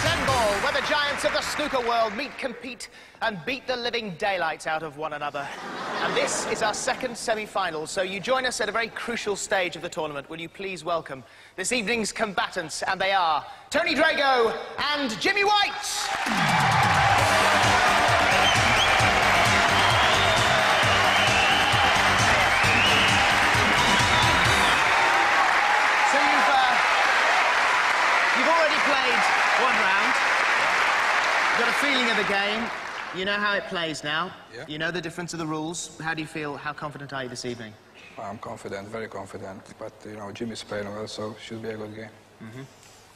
Tenball, where the giants of the snooker world meet, compete, and beat the living daylights out of one another. And this is our second semi-final, so you join us at a very crucial stage of the tournament. Will you please welcome this evening's combatants, and they are Tony Drago and Jimmy White. Got a feeling of the game. You know how it plays now. Yeah. You know the difference of the rules. How do you feel? How confident are you this evening? I'm confident, very confident. But, you know, Jimmy's playing well, so should be a good game.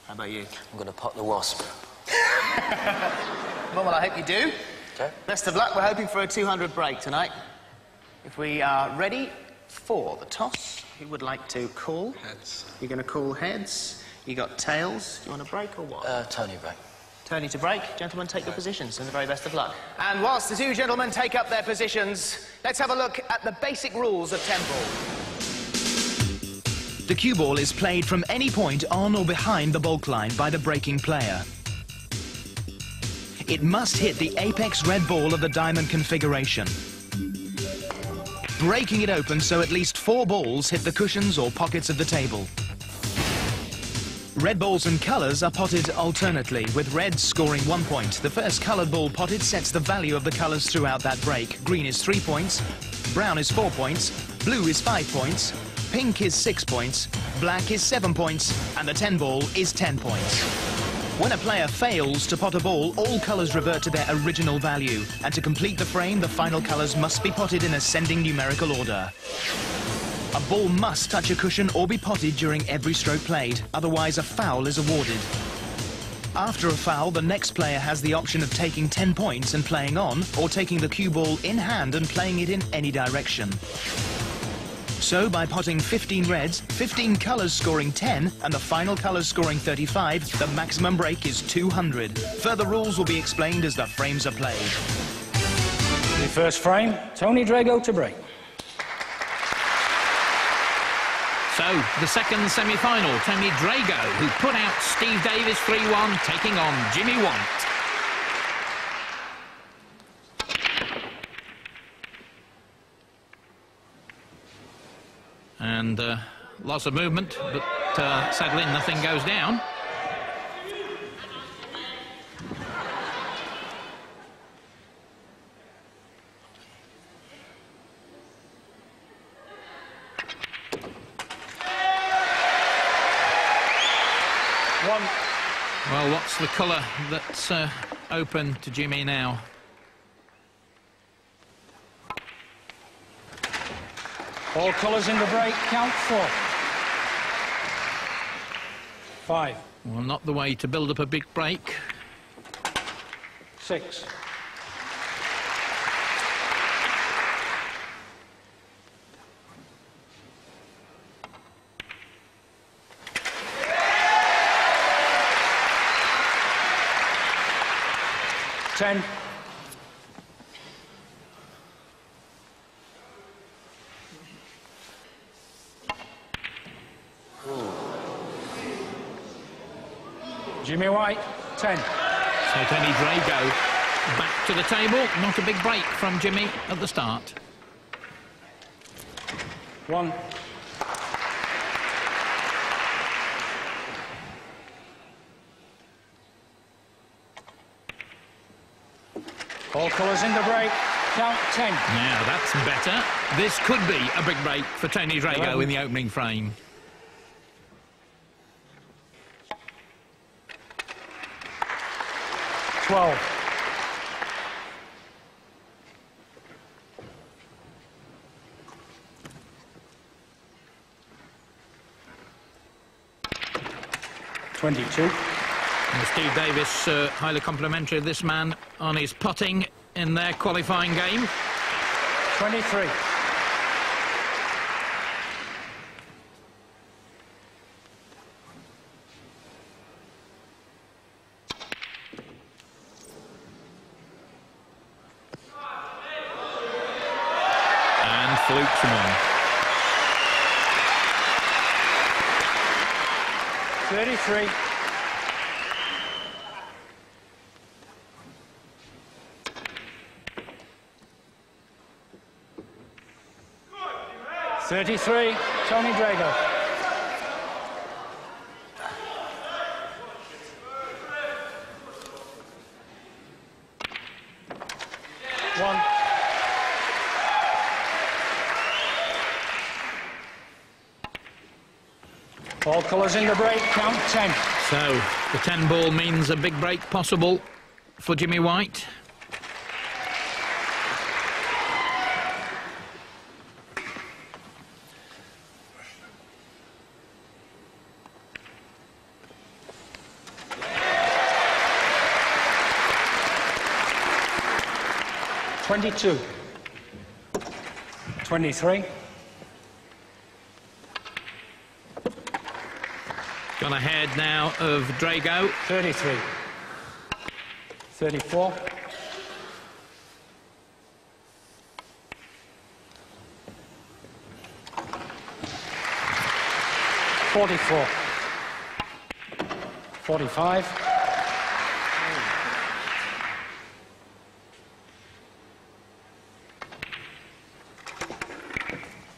How about you? I'm going to pot the wasp. Well, I hope you do. Okay. Best of luck. We're hoping for a 200 break tonight. If we are ready for the toss, who would like to call? Heads. You're going to call heads. You got tails. Do you want to break or what? Tony break. Tony to break. Gentlemen, take your positions, and the very best of luck. And whilst the two gentlemen take up their positions, let's have a look at the basic rules of Tenball. The cue ball is played from any point on or behind the baulk line by the breaking player. It must hit the apex red ball of the diamond configuration, breaking it open so at least 4 balls hit the cushions or pockets of the table. Red balls and colours are potted alternately, with red scoring 1 point. The first coloured ball potted sets the value of the colours throughout that break. Green is 3 points, brown is 4 points, blue is 5 points, pink is 6 points, black is 7 points, and the 10 ball is 10 points. When a player fails to pot a ball, all colours revert to their original value, and to complete the frame, the final colours must be potted in ascending numerical order. A ball must touch a cushion or be potted during every stroke played, otherwise a foul is awarded. After a foul, the next player has the option of taking 10 points and playing on, or taking the cue ball in hand and playing it in any direction. So, by potting 15 reds, 15 colours scoring 10, and the final colours scoring 35, the maximum break is 200. Further rules will be explained as the frames are played. The first frame, Tony Drago to break. So, the second semi-final, Tony Drago, who put out Steve Davis 3-1, taking on Jimmy White. And lots of movement, but sadly nothing goes down. Well, what's the colour that's open to Jimmy now? All colours in the break, count 4. 5. Well, not the way to build up a big break. 6. 10. Jimmy White, 10. So Tony Drago back to the table. Not a big break from Jimmy at the start. 1. All colours in the break, count 10. Now that's better. This could be a big break for Tony Drago 11. in the opening frame. 12. 22. And Steve Davis, highly complimentary of this man on his putting in their qualifying game. 23. 33. 33, Tony Drago. One. All colours in the break, count 10. So the 10 ball means a big break possible for Jimmy White. $22. 23. Gone ahead now of Drago. 33. 34. 44. 45.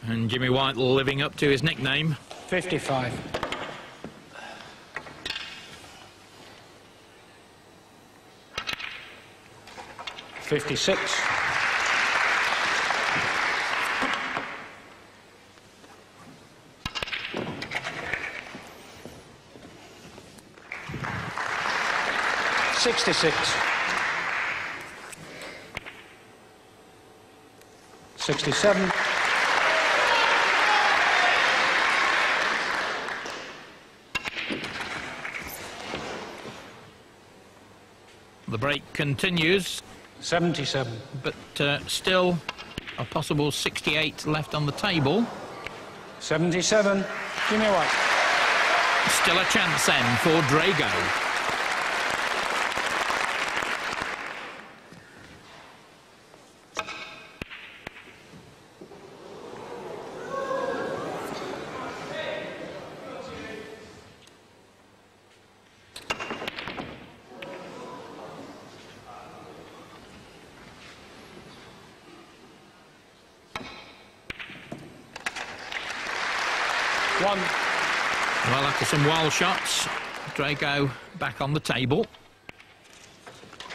And Jimmy White living up to his nickname. 55. 56. 66. 67. The break continues. 77. But still a possible 68 left on the table. 77. Jimmy White. Still a chance then for Drago. One. Well, after some wild shots, Drago back on the table.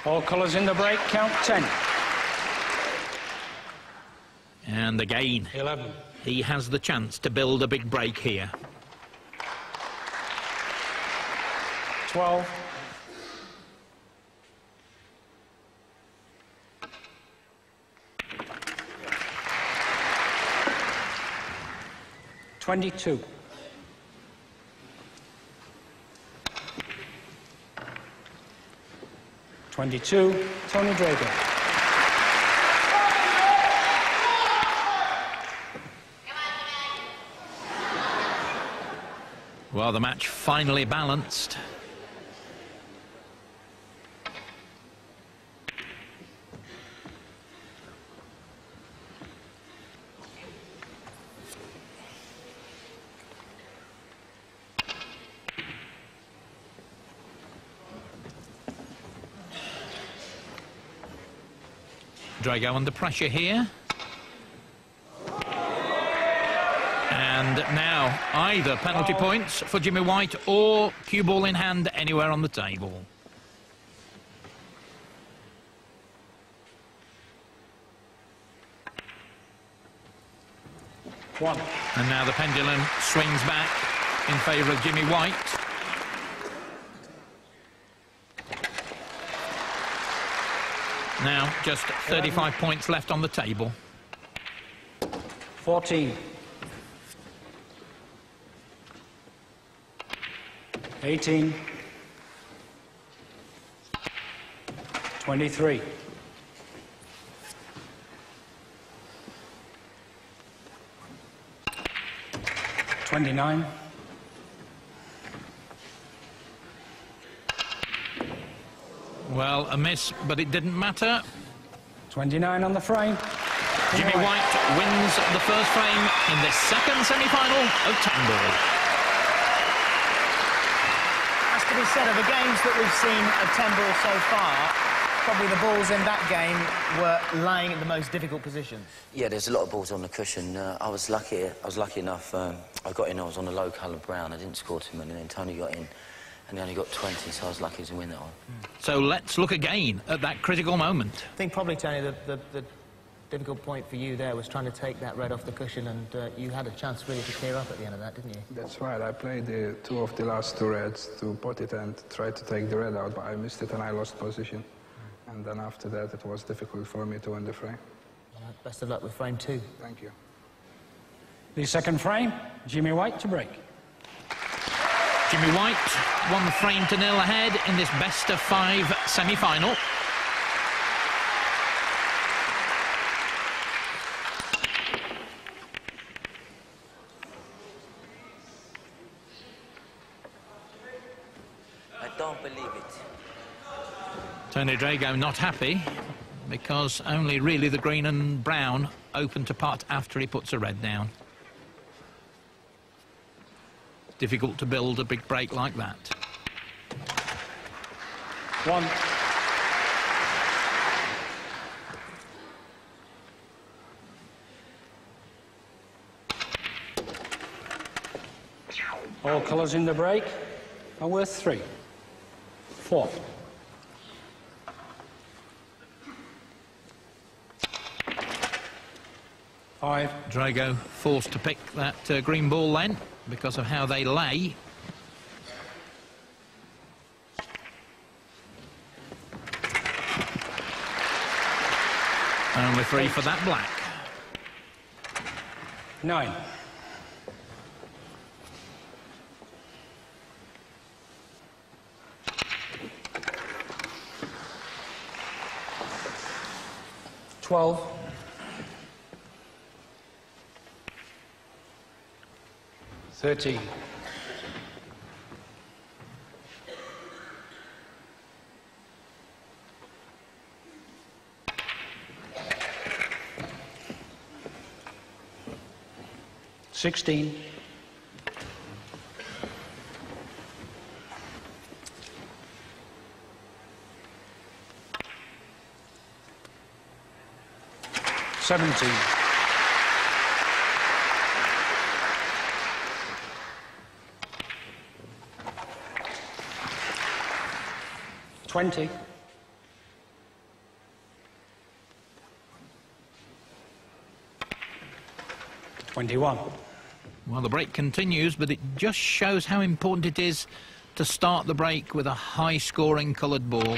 All colours in the break, count 10. And again, 11. he has the chance to build a big break here. 12. 22. 22. Tony Drago. Well, the match finally balanced. Drago under pressure here. And now either penalty points for Jimmy White or cue ball in hand anywhere on the table. One. And now the pendulum swings back in favour of Jimmy White. Now just 35 points left on the table. 14. 18. 23. 29. 'Well, a miss, but it didn't matter. 29 on the frame. Jimmy White wins the first frame in the second semi-final of Tenball. Has to be said, of the games that we've seen of Tenball so far, probably the balls in that game were lying in the most difficult positions. Yeah, there's a lot of balls on the cushion. I was lucky enough. I got in, I was on a low-coloured brown. I didn't score too many, and then Tony got in, and he only got 20, so I was lucky to win that one. So let's look again at that critical moment. I think probably, Tony, the difficult point for you there was trying to take that red off the cushion, and you had a chance really to clear up at the end of that, didn't you? That's right. I played two of the last two reds to pot it and tried to take the red out, but I missed it and I lost position. And then after that, it was difficult for me to win the frame. Right, best of luck with frame 2. Thank you. The second frame, Jimmy White to break. Jimmy White 1 frame to 0 ahead in this best-of-5 semi-final. I don't believe it. Tony Drago not happy because only really the green and brown open to putt after he puts a red down. Difficult to build a big break like that. 1. All colours in the break are worth 3. 4. 5. Drago forced to pick that green ball then because of how they lay. Only 3 for that black. 9. 12. 13. 16. 17. 20. 21. Well, the break continues, but it just shows how important it is to start the break with a high-scoring coloured ball.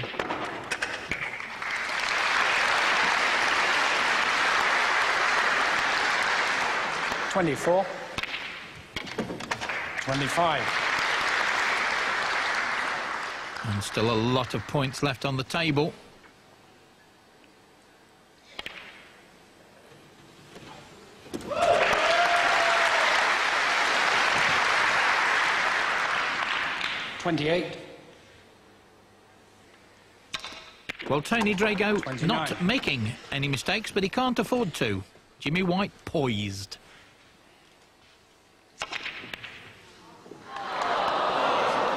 24. 25. And still a lot of points left on the table. Well, Tony Drago 29. not making any mistakes, but he can't afford to. Jimmy White poised.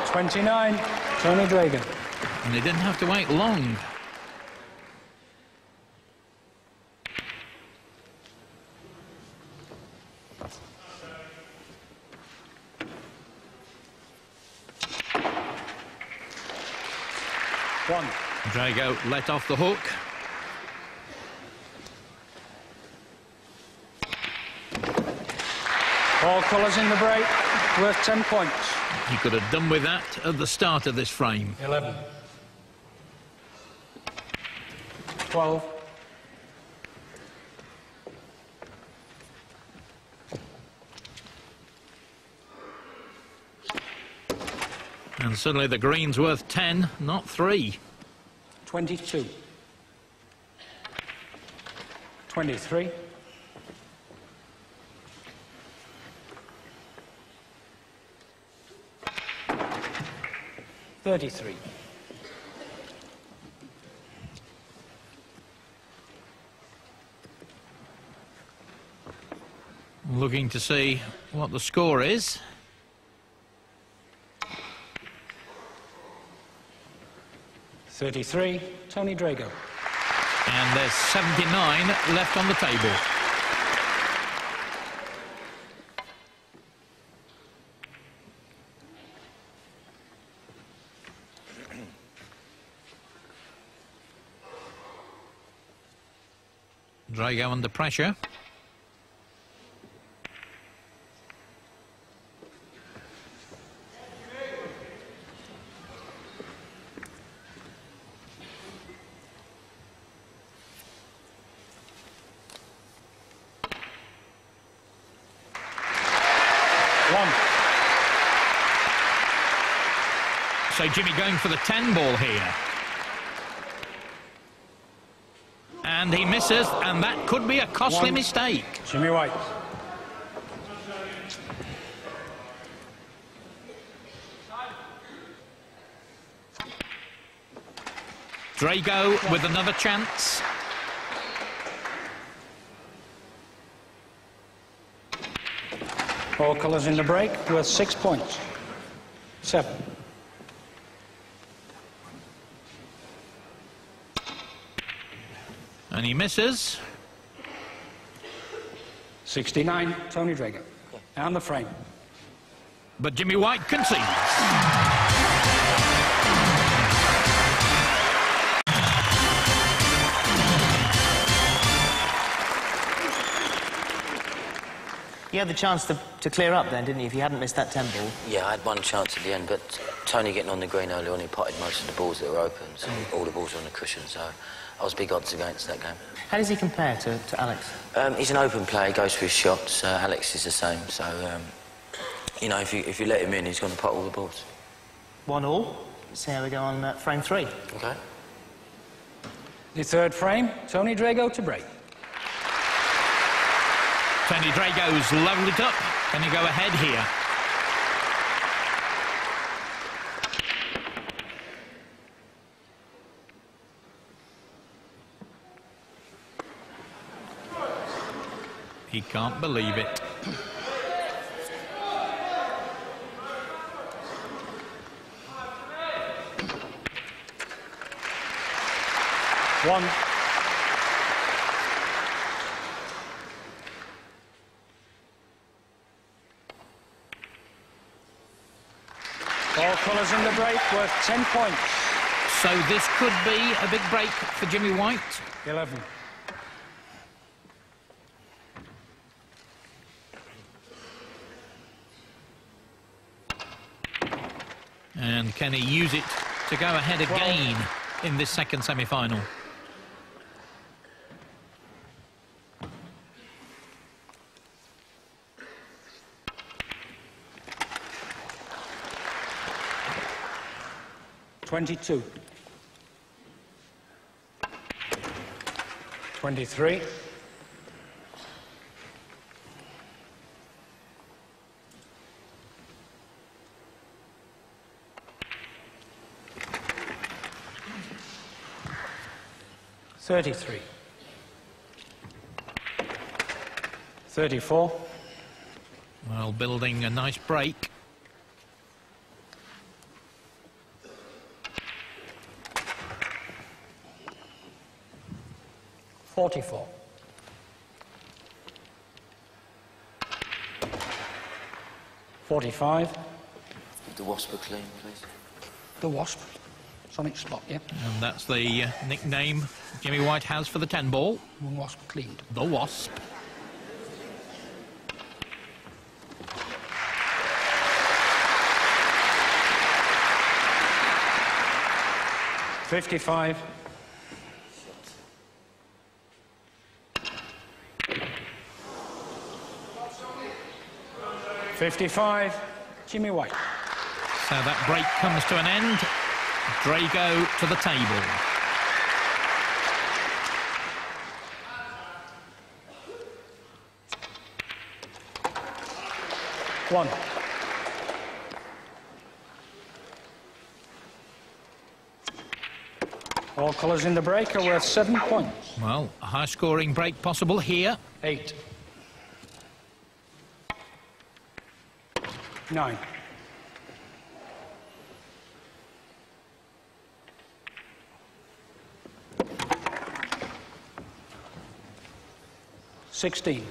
29. Tony Drago. And he didn't have to wait long. Drago let off the hook. All colours in the break, worth 10 points. He could have done with that at the start of this frame. 11. 12. 'And suddenly the green's worth 10, not 3. 22. 23. 33. 'Looking to see what the score is. 33, Tony Drago. And there's 79 left on the table. Drago under pressure. So Jimmy going for the 10 ball here. And he misses, and that could be a costly mistake. Jimmy White. Drago with another chance. All colours in the break worth 6 points. 7. And he misses. 69, Tony Drago. And the frame. But Jimmy White concedes. You had the chance to clear up then, didn't you, if you hadn't missed that 10 ball? Yeah, I had one chance at the end, but Tony getting on the green early on, he potted most of the balls that were open, so all the balls were on the cushion, so I was big odds against that game. How does he compare to Alex? He's an open player, he goes for his shots. Alex is the same, so, you know, if you let him in, he's going to pot all the balls. 1-1. See how we go on frame 3. OK. The third frame, Tony Drago to break. Tony Drago's leveled it up. Can he go ahead here? He can't believe it. One. All colours in the break worth 10 points. So this could be a big break for Jimmy White. 11. And can he use it to go ahead again in this second semi-final? $22. 23. 33. 34. Well, building a nice break. 44. 45. The Wasp are clean, please. The Wasp. Sonic spot, yeah. And that's the nickname Jimmy White has for the 10 ball. One Wasp cleaned. The Wasp. $55. 55. Jimmy White. So that break comes to an end. Drago to the table. One. All colours in the break are worth 7 points. Well, a high-scoring break possible here. 8. 9. 16.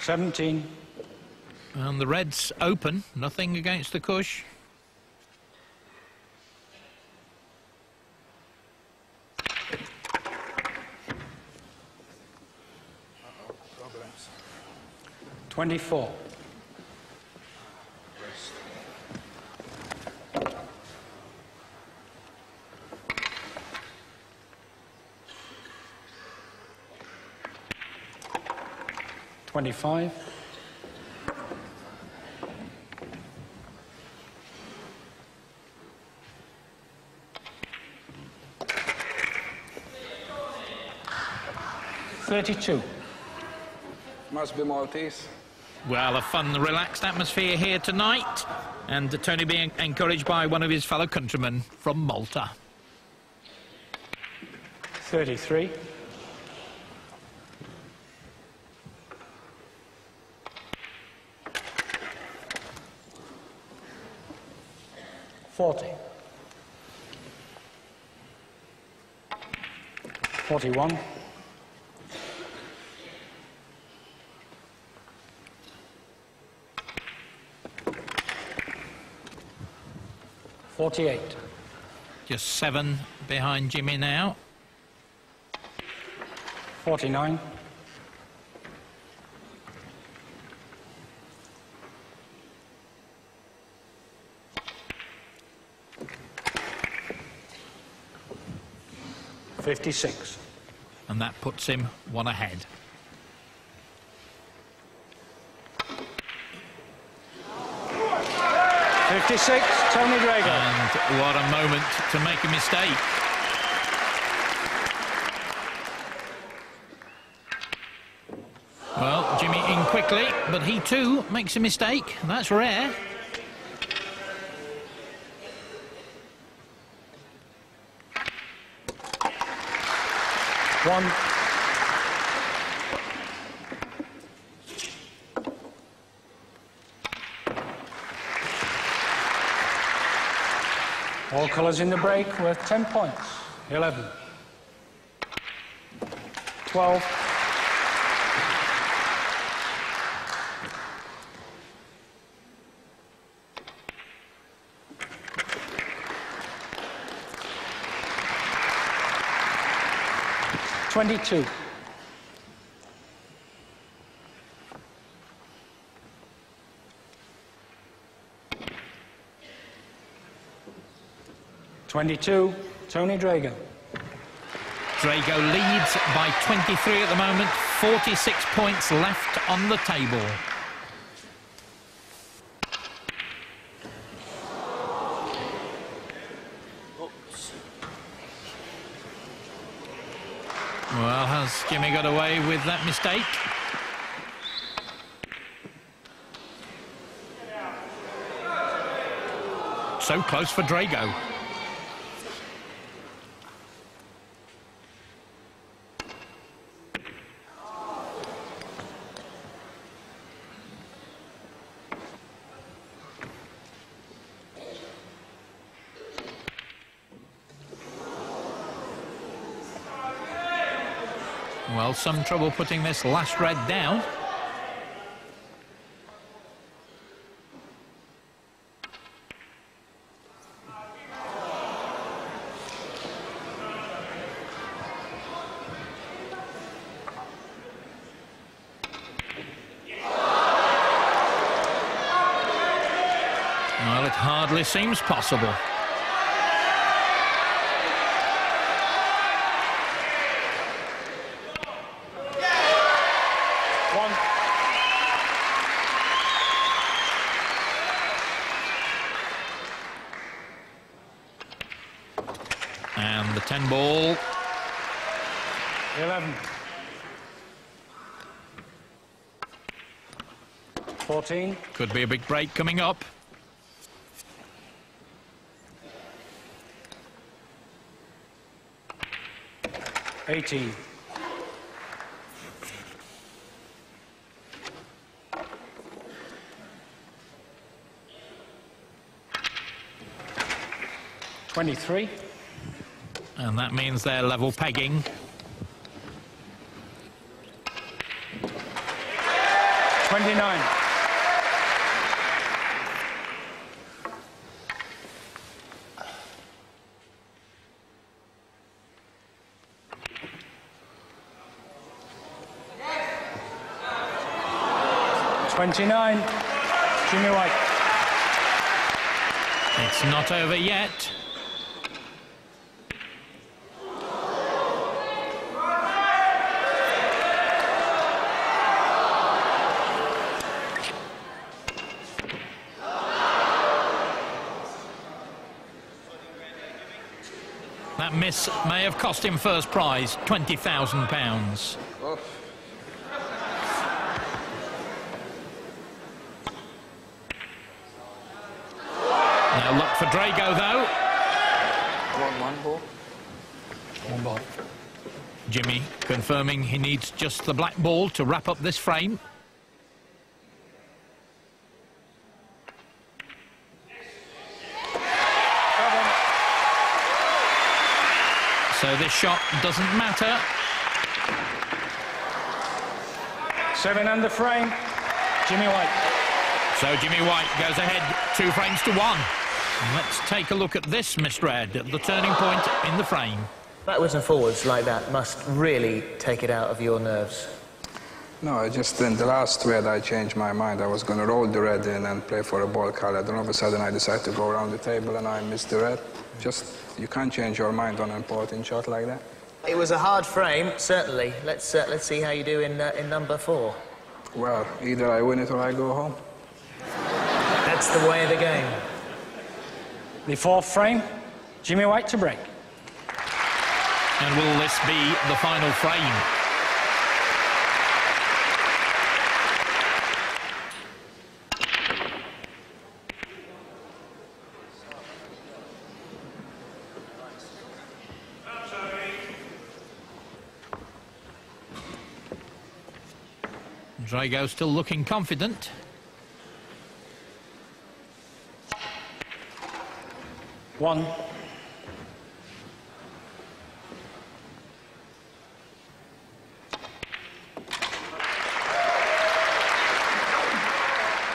17. And the red's open, nothing against the cush. Problems. 24. $25. 32. Must be Maltese. Well, a fun, relaxed atmosphere here tonight, and Tony being encouraged by one of his fellow countrymen from Malta. 33. 40. 41. 48. Just 7 behind Jimmy now. 49. 56. And that puts him 1 ahead. $56, Tony Drago. And what a moment to make a mistake. Well, Jimmy in quickly, but he too makes a mistake. That's rare. One. All colours in the break worth 10 points. 11. 12. 22. 22, Tony Drago. Drago leads by 23 at the moment, 46 points left on the table. Well, has Jimmy got away with that mistake? So close for Drago. Well, some trouble putting this last red down. Well, it hardly seems possible. And the 10 ball. 11. 14. Could be a big break coming up. 18. 23. And that means they're level pegging. 29. Jimmy White. It's not over yet. That miss may have cost him first prize, £20,000. Oh. Now look for Drago, though. One ball. Jimmy confirming he needs just the black ball to wrap up this frame. So this shot doesn't matter. 7 under frame. Jimmy White. So Jimmy White goes ahead 2 frames to 1. And let's take a look at this misread at the turning point in the frame. Backwards and forwards like that must really take it out of your nerves. No, just in the last red I changed my mind. I was going to roll the red in and play for a ball color. Then all of a sudden I decided to go around the table and I missed the red. Just, you can't change your mind on an important shot like that. It was a hard frame, certainly. Let's see how you do in number 4. Well, either I win it or I go home. That's the way of the game. The 4th frame. Jimmy White to break. And will this be the final frame? Drago still looking confident. One.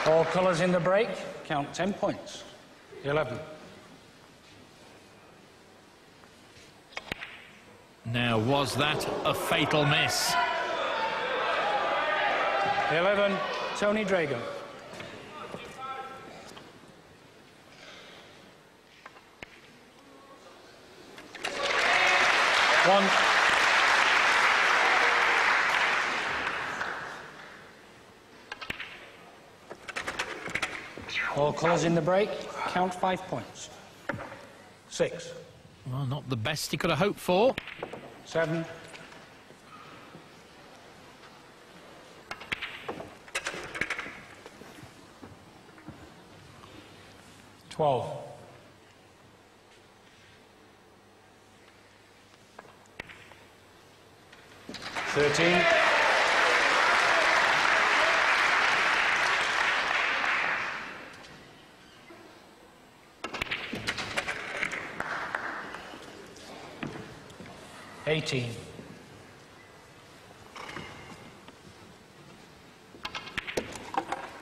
All colours in the break, count 10 points. 11. Now, was that a fatal miss? 11, Tony Drago. One. All colours in the break, count 5 points. 6. Well, not the best he could have hoped for. 7. 12. 13. 18.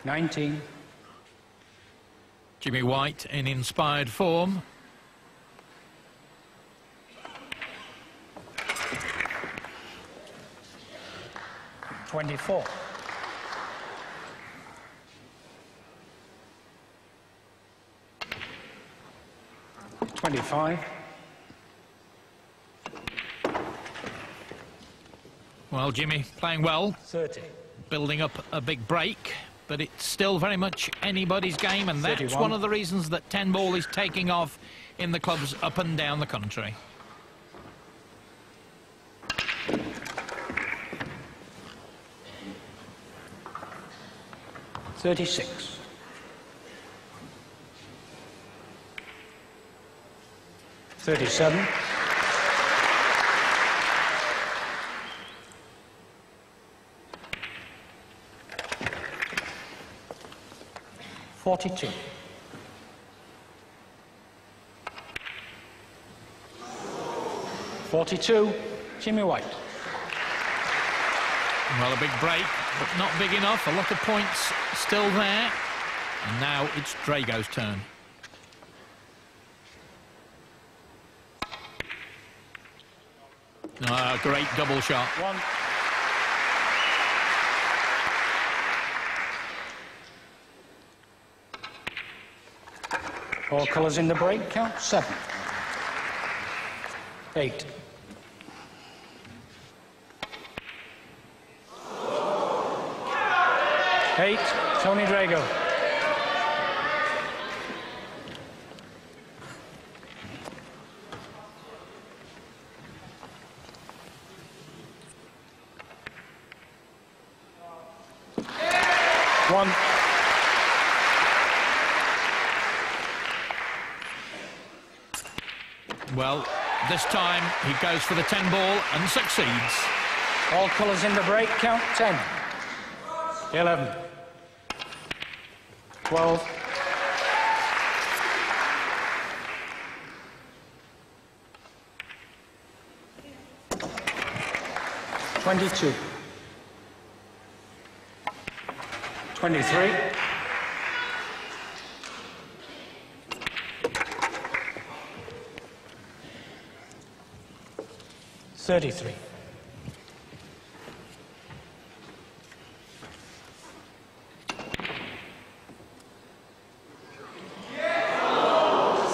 19. Jimmy White in inspired form. 24. 25. Well, Jimmy playing well, 30. building up a big break, but it's still very much anybody's game, and that's 31. one of the reasons that Tenball is taking off in the clubs up and down the country. 36. 37. 42. 41. 42, Jimmy White. Well, a big break, but not big enough. A lot of points still there. And now it's Drago's turn. Great double shot. One. All colours in the break, count 7. 8. Eight, Tony Drago. One. Well, this time he goes for the 10 ball and succeeds. All colours in the break, count 10. 11. 12. 22. 23. 33.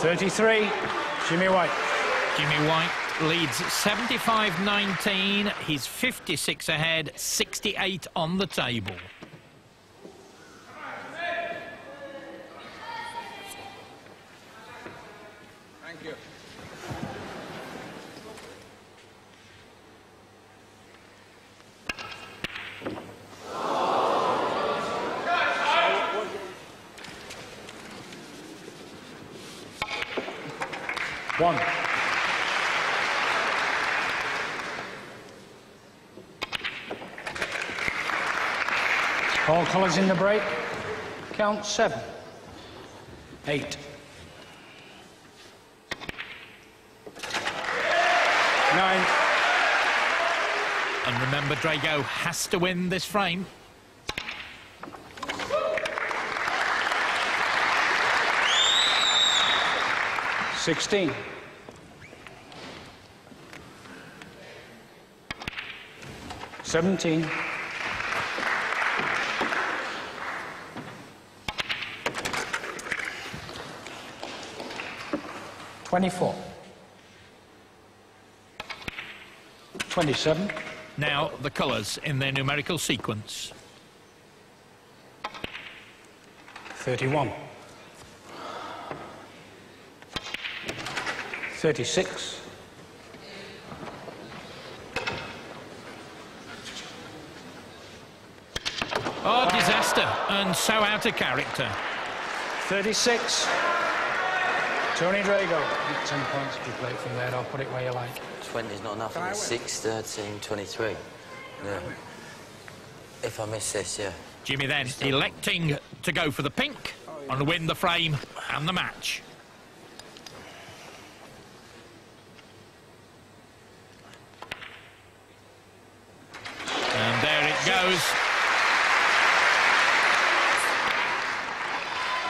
33, Jimmy White. Jimmy White leads 75-19. He's 56 ahead, 68 on the table. Thank you. One. All colours in the break. Count 7. 8. 9. And remember, Drago has to win this frame. 16. 17. 24. 27. Now the colours in their numerical sequence. 31. 36. Oh, disaster, and so out of character. 36. Tony Drago. 10 points if you play from there. I'll put it where you like. 20 is not enough. It's 6, 13, 23. Yeah. If I miss this, yeah. Jimmy then electing to go for the pink and win the frame and the match. And there it goes.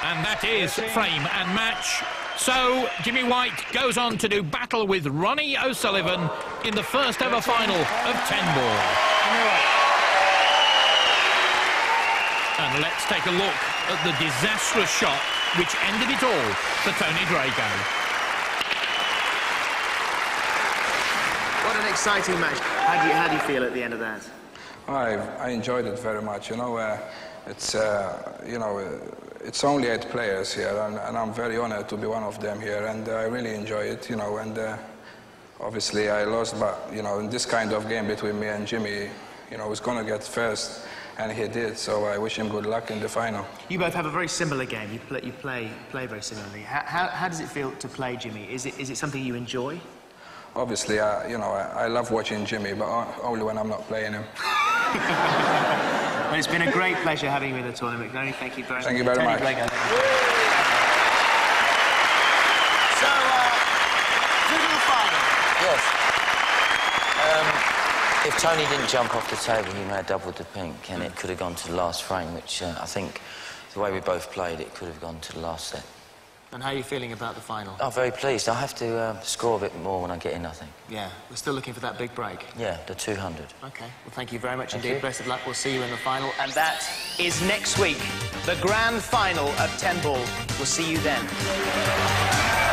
And that is frame and match. So Jimmy White goes on to do battle with Ronnie O'Sullivan in the first ever final of 10 ball. And let's take a look at the disastrous shot which ended it all for Tony Drago. What an exciting match. How do you feel at the end of that? I enjoyed it very much. You know, it's it's only 8 players here, and I'm very honored to be one of them here, and I really enjoy it. You know, and obviously I lost, but you know, in this kind of game between me and Jimmy, you know, he's gonna get first, and he did. So I wish him good luck in the final. You both have a very similar game. You play very similarly. How does it feel to play Jimmy? Is it something you enjoy? Obviously, you know, I love watching Jimmy, but only when I'm not playing him. Well, it's been a great pleasure having you in the tournament. Tony, thank you very much. Thank you very much. Drago. So, to the final. Yes. If Tony didn't jump off the table, he may have doubled the pink, and it could have gone to the last frame, which I think, the way we both played, it could have gone to the last set. And how are you feeling about the final? Oh, very pleased. I have to score a bit more when I get in, I think. Yeah, we're still looking for that big break. Yeah, the 200. OK, well, thank you very much Thank indeed. you. Best of luck. We'll see you in the final. And that is next week, the grand final of 10 ball. We'll see you then.